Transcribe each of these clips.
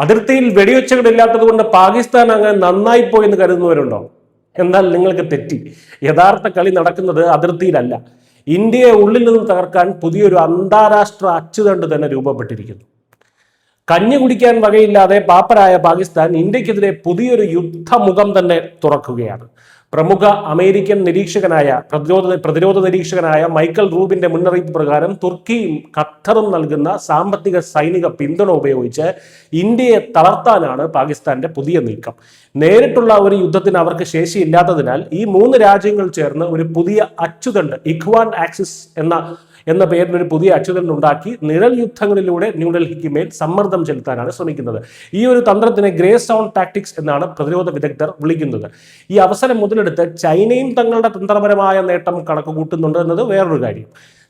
അതിർത്തിയിൽ വെടിവെച്ചുകളില്ലാത്തത് കൊണ്ട് പാകിസ്ഥാൻ അങ്ങ് നന്നായി പോയെന്ന് കരുതുന്നവരുണ്ടോ? എന്നാൽ നിങ്ങൾക്ക് തെറ്റി. യഥാർത്ഥ കളി നടക്കുന്നത് അതിർത്തിയിലല്ല. ഇന്ത്യയെ ഉള്ളിൽ നിന്ന് തകർക്കാൻ പുതിയൊരു അന്താരാഷ്ട്ര അച്ചുതണ്ട് തന്നെ രൂപപ്പെട്ടിരിക്കുന്നു. കഞ്ഞി കുടിക്കാൻ വകയില്ലാതെ പാപ്പരായ പാകിസ്ഥാൻ ഇന്ത്യക്കെതിരെ പുതിയൊരു യുദ്ധമുഖം തന്നെ തുറക്കുകയാണ്. പ്രമുഖ അമേരിക്കൻ നിരീക്ഷകനായ പ്രതിരോധ നിരീക്ഷകനായ മൈക്കൽ റൂബിന്റെ മുന്നറിയിപ്പ് പ്രകാരം തുർക്കിയും ഖത്തറും നൽകുന്ന സാമ്പത്തിക സൈനിക പിന്തുണ ഉപയോഗിച്ച് ഇന്ത്യയെ തളർത്താനാണ് പാകിസ്ഥാന്റെ പുതിയ നീക്കം. നേരിട്ടുള്ള ഒരു യുദ്ധത്തിന് അവർക്ക് ശേഷിയില്ലാത്തതിനാൽ ഈ മൂന്ന് രാജ്യങ്ങൾ ചേർന്ന് ഒരു പുതിയ അച്ചുതണ്ട്, ഇഖ്വാൻ ആക്സിസ് എന്ന പേരിൽ ഒരു പുതിയ അച്ചുതണ്ട് ഉണ്ടാക്കി നിഴൽ യുദ്ധങ്ങളിലൂടെ ന്യൂഡൽഹിക്ക് മേൽ സമ്മർദ്ദം ചെലുത്താനാണ് ശ്രമിക്കുന്നത്. ഈ ഒരു തന്ത്രത്തിനെ ഗ്രേ സോൺ ടാക്ടിക്സ് എന്നാണ് പ്രതിരോധ വിദഗ്ധർ വിളിക്കുന്നത്. ഈ അവസരം മുതലെടുത്ത് ചൈനയും തങ്ങളുടെ തന്ത്രപരമായ നേട്ടം കണക്കുകൂട്ടുന്നുണ്ട് എന്നത് വേറൊരു കാര്യം.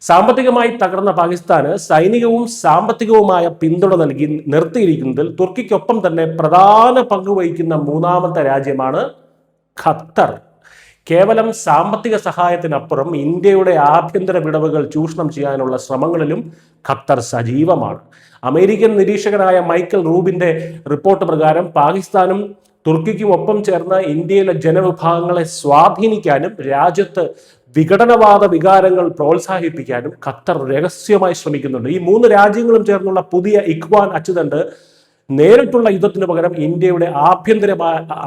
സാമ്പത്തികമായി തകർന്ന പാകിസ്ഥാന് സൈനികവും സാമ്പത്തികവുമായ പിന്തുണ നൽകി നിർത്തിയിരിക്കുന്നതിൽ തുർക്കിക്കൊപ്പം തന്നെ പ്രധാന പങ്ക് വഹിക്കുന്ന മൂന്നാമത്തെ രാജ്യമാണ് ഖത്തർ. കേവലം സാമ്പത്തിക സഹായത്തിനപ്പുറം ഇന്ത്യയുടെ ആഭ്യന്തര വിടവുകൾ ചൂഷണം ചെയ്യാനുള്ള ശ്രമങ്ങളിലും ഖത്തർ സജീവമാണ്. അമേരിക്കൻ നിരീക്ഷകനായ മൈക്കൽ റൂബിന്റെ റിപ്പോർട്ട് പ്രകാരം പാകിസ്ഥാനും തുർക്കിക്കും ഒപ്പം ചേർന്ന് ഇന്ത്യയിലെ ജനവിഭാഗങ്ങളെ സ്വാധീനിക്കാനും രാജ്യത്ത് വിഘടനവാദ വികാരങ്ങൾ പ്രോത്സാഹിപ്പിക്കാനും ഖത്തർ രഹസ്യമായി ശ്രമിക്കുന്നുണ്ട്. ഈ മൂന്ന് രാജ്യങ്ങളും ചേർന്നുള്ള പുതിയ ഇഖ്വാൻ അച്ചുതണ്ട് നേരിട്ടുള്ള യുദ്ധത്തിന് പകരം ഇന്ത്യയുടെ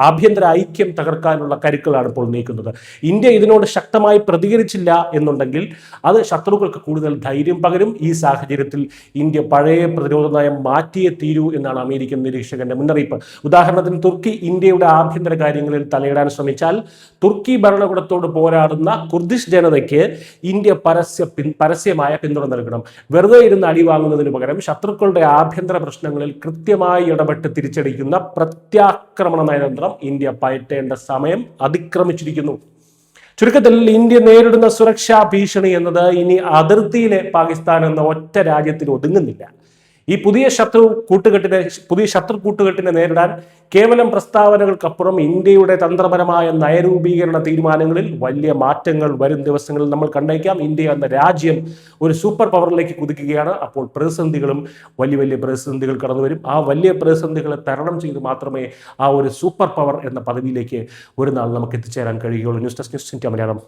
ആഭ്യന്തര ഐക്യം തകർക്കാനുള്ള കരുക്കളാണ് ഇപ്പോൾ നീക്കുന്നത്. ഇന്ത്യ ഇതിനോട് ശക്തമായി പ്രതികരിച്ചില്ല എന്നുണ്ടെങ്കിൽ അത് ശത്രുക്കൾക്ക് കൂടുതൽ ധൈര്യം പകരും. ഈ സാഹചര്യത്തിൽ ഇന്ത്യ പഴയ പ്രതിരോധ നയം മാറ്റിയേ തീരൂ എന്നാണ് അമേരിക്കൻ നിരീക്ഷകന്റെ മുന്നറിയിപ്പ്. ഉദാഹരണത്തിന് തുർക്കി ഇന്ത്യയുടെ ആഭ്യന്തര കാര്യങ്ങളിൽ തലയിടാൻ ശ്രമിച്ചാൽ തുർക്കി ഭരണകൂടത്തോട് പോരാടുന്ന കുർദിഷ് ജനതയ്ക്ക് ഇന്ത്യ പരസ്യമായ പിന്തുണ നൽകണം. വെറുതെ ഇരുന്ന് അടി വാങ്ങുന്നതിന് പകരം ശത്രുക്കളുടെ ആഭ്യന്തര പ്രശ്നങ്ങളിൽ കൃത്യമായി ഇടപെട്ട് തിരിച്ചടിക്കുന്ന പ്രത്യാക്രമണ നയതന്ത്രം ഇന്ത്യ പയറ്റേണ്ട സമയം അതിക്രമിച്ചിരിക്കുന്നു. ചുരുക്കത്തിൽ ഇന്ത്യ നേരിടുന്ന സുരക്ഷാ ഭീഷണി എന്നത് ഇനി അതിർത്തിയിലെ പാകിസ്ഥാൻ എന്ന ഒറ്റ രാജ്യത്തിൽ ഒതുങ്ങുന്നില്ല. ഈ പുതിയ ശത്രു കൂട്ടുകെട്ടിനെ നേരിടാൻ കേവലം പ്രസ്താവനകൾക്കപ്പുറം ഇന്ത്യയുടെ തന്ത്രപരമായ നയരൂപീകരണ തീരുമാനങ്ങളിൽ വലിയ മാറ്റങ്ങൾ വരും ദിവസങ്ങളിൽ നമ്മൾ കണ്ടേക്കാം. ഇന്ത്യ എന്ന രാജ്യം ഒരു സൂപ്പർ പവറിലേക്ക് കുതിക്കുകയാണ്. അപ്പോൾ വലിയ വലിയ പ്രതിസന്ധികൾ കടന്നു വരും. ആ വലിയ പ്രതിസന്ധികളെ തരണം ചെയ്ത് മാത്രമേ ആ ഒരു സൂപ്പർ പവർ എന്ന പദവിയിലേക്ക് ഒരു നാൾ നമുക്ക് എത്തിച്ചേരാൻ കഴിയുകയുള്ളൂ. News desk news India Malayalam.